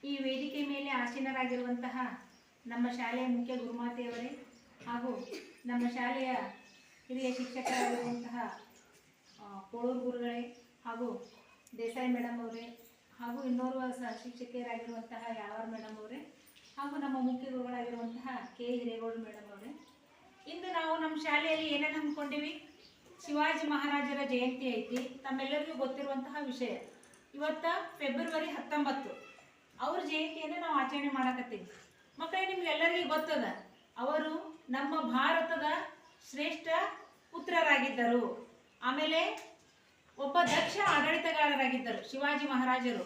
ಈ ವೇದಿಕೆ ಮೇಲೆ ಆಸೀನರಾಗಿರುವಂತಹ ನಮ್ಮ ಶಾಲೆಯ ಮುಖ್ಯ ಗುರುಮಾತೆಯವರೇ ಹಾಗೂ ನಮ್ಮ ಶಾಲೆಯ ಹಿರಿಯ ಶಿಕ್ಷಕರಾಗಿರುವಂತಹ ಕೋಳೂರು ಗುರುಗಳೇ ಹಾಗೂ ದೇಸಾಯಿ ಮೇಡಮ್ ಅವರೇ ಹಾಗೂ ಇನ್ನೋರ್ವ ಶಿಕ್ಷಕಿಯರಾಗಿರುವಂತಹ ಯಾವಾರ್ ಮೇಡಮ್ ಅವರೇ ಹಾಗೂ ನಮ್ಮ ಮುಖ್ಯ ಗುರುಗಳಾಗಿರುವಂತಹ ಕೆ ಹಿರೇಗೌಡ ಮೇಡಮ್ ಅವರೇ, ಇಂದು ನಾವು ನಮ್ಮ ಶಾಲೆಯಲ್ಲಿ ಏನೇನು ಅಂದ್ಕೊಂಡಿವಿ, ಶಿವಾಜಿ ಮಹಾರಾಜರ ಜಯಂತಿ ಐತಿ. ತಮ್ಮೆಲ್ಲರಿಗೂ ಗೊತ್ತಿರುವಂತಹ ವಿಷಯ. ಇವತ್ತು ಫೆಬ್ರವರಿ 19 ಅವ್ರ ಜಯಂತಿಯನ್ನು ನಾವು ಆಚರಣೆ ಮಾಡಕತ್ತೀವಿ. ಮಕ್ಕಳೇ, ನಿಮ್ಗೆಲ್ಲರಿಗೂ ಗೊತ್ತದ, ಅವರು ನಮ್ಮ ಭಾರತದ ಶ್ರೇಷ್ಠ ಪುತ್ರರಾಗಿದ್ದರು. ಆಮೇಲೆ ಒಬ್ಬ ದಕ್ಷ ಆಡಳಿತಗಾರರಾಗಿದ್ದರು ಶಿವಾಜಿ ಮಹಾರಾಜರು.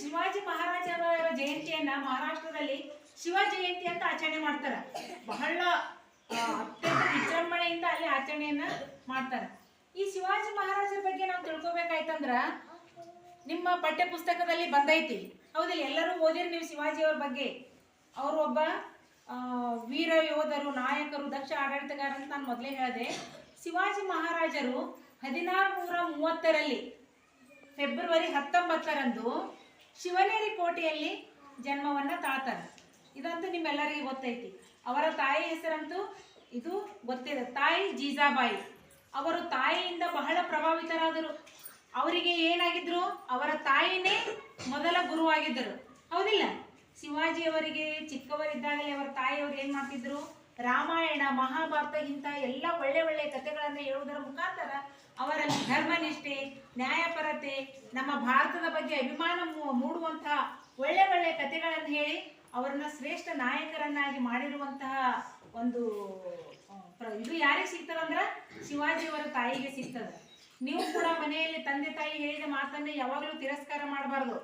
ಶಿವಾಜಿ ಮಹಾರಾಜರ ಜಯಂತಿಯನ್ನ ಮಹಾರಾಷ್ಟ್ರದಲ್ಲಿ ಶಿವ ಜಯಂತಿ ಅಂತ ಆಚರಣೆ ಮಾಡ್ತಾರೆ. ಬಹಳ ಅತ್ಯಂತ ವಿಜೃಂಭಣೆಯಿಂದ ಅಲ್ಲಿ ಆಚರಣೆಯನ್ನ ಮಾಡ್ತಾರೆ. ಈ ಶಿವಾಜಿ ಮಹಾರಾಜರ ಬಗ್ಗೆ ನಾವು ತಿಳ್ಕೊಬೇಕಾಯ್ತಂದ್ರ ನಿಮ್ಮ ಪಠ್ಯ ಪುಸ್ತಕದಲ್ಲಿ ಬಂದೈತಿ, ಹೌದಿಲ್ಲ? ಎಲ್ಲರೂ ಓದಿರಿ ನೀವು ಶಿವಾಜಿಯವ್ರ ಬಗ್ಗೆ. ಅವರು ಒಬ್ಬ ವೀರ ಯೋಧರು, ನಾಯಕರು, ದಕ್ಷ ಆಡಳಿತಗಾರ ಅಂತ ನಾನು ಮೊದಲೇ ಹೇಳಿದೆ. ಶಿವಾಜಿ ಮಹಾರಾಜರು 1630ರಲ್ಲಿ ಫೆಬ್ರವರಿ 19ರಂದು ಶಿವನೇರಿ ಕೋಟೆಯಲ್ಲಿ ಜನ್ಮವನ್ನು ತಾಳ್ತಾರೆ. ಇದಂತೂ ನಿಮ್ಮೆಲ್ಲರಿಗೂ ಗೊತ್ತೈತಿ. ಅವರ ತಾಯಿ ಹೆಸರಂತೂ ಇದು ಗೊತ್ತಿದೆ, ತಾಯಿ ಜೀಜಾಬಾಯಿ. ಅವರು ತಾಯಿಯಿಂದ ಬಹಳ ಪ್ರಭಾವಿತರಾದರು. ಅವರಿಗೆ ಏನಾಗಿದ್ರು, ಅವರ ತಾಯಿನೇ ಮೊದಲ ಗುರುವಾಗಿದ್ದರು, ಹೌದಿಲ್ಲ? ಶಿವಾಜಿಯವರಿಗೆ ಚಿಕ್ಕವರಿದ್ದಾಗಲೇ ಅವರ ತಾಯಿಯವರು ಏನು ಮಾಡ್ತಿದ್ರು, ರಾಮಾಯಣ, ಮಹಾಭಾರತ ಇಂಥ ಎಲ್ಲ ಒಳ್ಳೆ ಒಳ್ಳೆ ಕಥೆಗಳನ್ನು ಹೇಳುವುದರ ಮುಖಾಂತರ ಅವರಲ್ಲಿ ಧರ್ಮನಿಷ್ಠೆ, ನ್ಯಾಯಪರತೆ, ನಮ್ಮ ಭಾರತದ ಬಗ್ಗೆ ಅಭಿಮಾನ ಮೂಡುವಂತಹ ಒಳ್ಳೆ ಒಳ್ಳೆ ಕಥೆಗಳನ್ನು ಹೇಳಿ ಅವರನ್ನ ಶ್ರೇಷ್ಠ ನಾಯಕರನ್ನಾಗಿ ಮಾಡಿರುವಂತಹ ಒಂದು ಇದು ಯಾರಿಗೆ ಸಿಗ್ತದಂದ್ರೆ ಶಿವಾಜಿಯವರ ತಾಯಿಗೆ ಸಿಗ್ತದೆ. ನೀವು ಕೂಡ ಮನೆಯಲ್ಲಿ ತಂದೆ ತಾಯಿ ಹೇಳಿದ ಮಾತನ್ನೇ ಯಾವಾಗಲೂ ತಿರಸ್ಕಾರ ಮಾಡಬಾರ್ದು.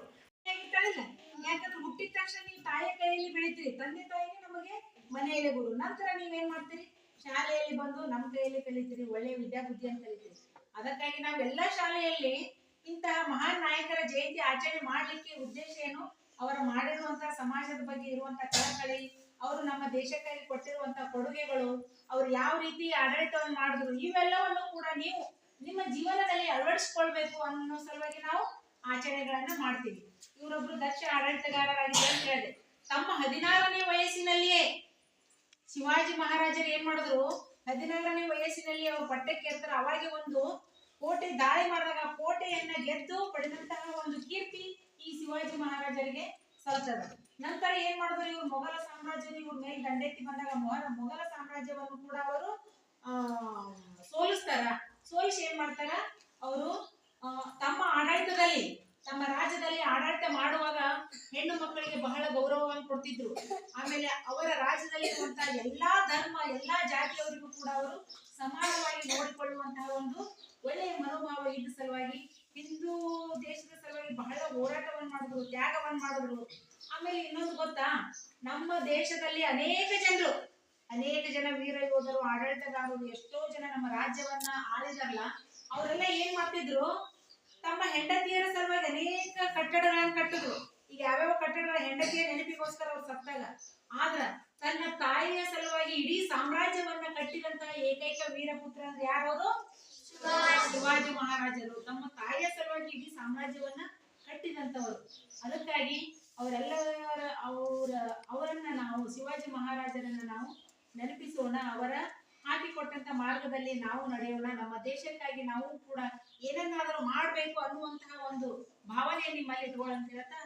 ಯಾಕಂದ್ರೆ ಹುಟ್ಟಿದ ತಕ್ಷಣ ನೀವು ತಾಯಿಯ ಕೈಯಲ್ಲಿ ಬೆಳಿತೀರಿ. ತಂದೆ ತಾಯಿಗೆ ನಮಗೆ ಮನೆಯಲ್ಲಿ ಗುರು. ನಂತರ ನೀವೇನ್ ಮಾಡ್ತೀರಿ, ಶಾಲೆಯಲ್ಲಿ ಬಂದು ನಮ್ಮ ಕೈಯಲ್ಲಿ ಕಲಿತೀರಿ, ಒಳ್ಳೆಯ ವಿದ್ಯಾಬುದ್ಧಿಯನ್ನು ಕಲಿತೀರಿ. ಅದಕ್ಕಾಗಿ ನಾವೆಲ್ಲ ಶಾಲೆಯಲ್ಲಿ ಇಂತಹ ಮಹಾನ್ ನಾಯಕರ ಜಯಂತಿ ಆಚರಣೆ ಮಾಡ್ಲಿಕ್ಕೆ ಉದ್ದೇಶ ಏನು, ಅವರ ಮಾಡಿರುವಂತಹ ಸಮಾಜದ ಬಗ್ಗೆ ಇರುವಂತಹ ಕಳಕಳಿ, ಅವರು ನಮ್ಮ ದೇಶಕ್ಕಾಗಿ ಕೊಟ್ಟಿರುವಂತಹ ಕೊಡುಗೆಗಳು, ಅವರು ಯಾವ ರೀತಿ ಆಡಳಿತವನ್ನು ಮಾಡಿದ್ರು, ಇವೆಲ್ಲವನ್ನು ಕೂಡ ನೀವು ನಿಮ್ಮ ಜೀವನದಲ್ಲಿ ಅಳವಡಿಸಿಕೊಳ್ಬೇಕು ಅನ್ನೋ ಸಲುವಾಗಿ ನಾವು ಆಚರಣೆಗಳನ್ನ ಮಾಡ್ತೀವಿ. ಇವರೊಬ್ರು ದಕ್ಷ ಆಡಳಿತಗಾರರಾಗಿದ್ದಾರೆ ಅಂತ ಹೇಳಿದೆ. ತಮ್ಮ 16ನೇ ವಯಸ್ಸಿನಲ್ಲಿಯೇ ಶಿವಾಜಿ ಮಹಾರಾಜರು ಏನ್ ಮಾಡಿದ್ರು, 16ನೇ ವಯಸ್ಸಿನಲ್ಲಿ ಅವರು ಪಟ್ಟಕ್ಕೆ ಏರ್ತಾರೆ. ಅವಾಗೆ ಒಂದು ಕೋಟೆ ದಾಳಿ ಮಾಡಿದಾಗ ಆ ಕೋಟೆಯನ್ನ ಗೆದ್ದು ಪಡೆದಂತಹ ಒಂದು ಕೀರ್ತಿ ಈ ಶಿವಾಜಿ ಮಹಾರಾಜರಿಗೆ ಸಲ್ತದ. ನಂತರ ಏನ್ ಮಾಡಿದ್ರು, ಇವರು ಮೊಘಲ ಸಾಮ್ರಾಜ್ಯ ಇವ್ರ ಮೇಲೆ ದಂಡೆತ್ತಿ ಬಂದಾಗ ಮೊಘಲ ಸಾಮ್ರಾಜ್ಯವನ್ನು ಕೂಡ ಅವರು ಸೋಲಿಸ್ತಾರ. ಸೋಲಿಸಿ ಏನ್ ಮಾಡ್ತಾರ, ಅವರು ತಮ್ಮ ಆಡಳಿತದಲ್ಲಿ, ತಮ್ಮ ರಾಜ್ಯದಲ್ಲಿ ಆಡಳಿತ ಮಾಡುವಾಗ ಹೆಣ್ಣು ಮಕ್ಕಳಿಗೆ ಬಹಳ ಗೌರವವನ್ನು ಕೊಡ್ತಿದ್ರು. ಆಮೇಲೆ ಅವರ ರಾಜ್ಯದಲ್ಲಿ ಇರುವಂತಹ ಎಲ್ಲಾ ಧರ್ಮ, ಎಲ್ಲಾ ಜಾತಿಯವರಿಗೂ ಕೂಡ ಅವರು ಸಮಾನವಾಗಿ ನೋಡಿಕೊಳ್ಳುವಂತಹ ಒಂದು ಒಳ್ಳೆಯ ಮನೋಭಾವ ಇದ್ದ ಸಲುವಾಗಿ ಹಿಂದೂ ದೇಶದ ಸಲುವಾಗಿ ಬಹಳ ಹೋರಾಟವನ್ನು ಮಾಡಿದ್ರು, ತ್ಯಾಗವನ್ನು ಮಾಡಿದ್ರು. ಆಮೇಲೆ ಇನ್ನೊಂದು ಗೊತ್ತಾ, ನಮ್ಮ ದೇಶದಲ್ಲಿ ಅನೇಕ ಜನ ವೀರ ಯೋಧರು, ಆಡಳಿತಗಾರರು, ಎಷ್ಟೋ ಜನ ನಮ್ಮ ರಾಜ್ಯವನ್ನ ಆಳಿದಾರಲ್ಲ, ಅವರೆಲ್ಲ ಏನ್ ಮಾಡ್ತಿದ್ರು, ತಮ್ಮ ಹೆಂಡತಿಯರ ಸಲುವಾಗಿ ಅನೇಕ ಕಟ್ಟಡಗಳನ್ನ ಕಟ್ಟಿದ್ರು. ಈಗ ಯಾವ್ಯಾವ ಕಟ್ಟಡಗಳ ಹೆಂಡತಿಯ ನೆನಪಿಗೋಸ್ಕರ ಅವ್ರು ಸತ್ತಾಗ, ಆದ್ರ ತನ್ನ ತಾಯಿಯ ಸಲುವಾಗಿ ಇಡೀ ಸಾಮ್ರಾಜ್ಯವನ್ನ ಕಟ್ಟಿದಂತಹ ಏಕೈಕ ವೀರಪುತ್ರ ಅಂದ್ರೆ ಯಾರವರು, ಶಿವಾಜಿ ಮಹಾರಾಜರು. ತಮ್ಮ ತಾಯಿಯ ಸಲುವಾಗಿ ಇಡೀ ಸಾಮ್ರಾಜ್ಯವನ್ನ ಕಟ್ಟಿದಂತವರು. ಅದಕ್ಕಾಗಿ ಅವರನ್ನ ನಾವು, ಶಿವಾಜಿ ಮಹಾರಾಜರನ್ನ ನಾವು ನೆನಪಿಸೋಣ. ಅವರ ಹಾಕಿಕೊಟ್ಟಂತ ಮಾರ್ಗದಲ್ಲಿ ನಾವು ನಡೆಯೋಣ. ನಮ್ಮ ದೇಶಕ್ಕಾಗಿ ನಾವು ಕೂಡ ಏನನ್ನಾದರೂ ಮಾಡಬೇಕು ಅನ್ನುವಂತಹ ಒಂದು ಭಾವನೆ ನಿಮ್ಮಲ್ಲಿ ಇಟ್ಕೊಳ್ಳಂತ ಹೇಳ್ತಾ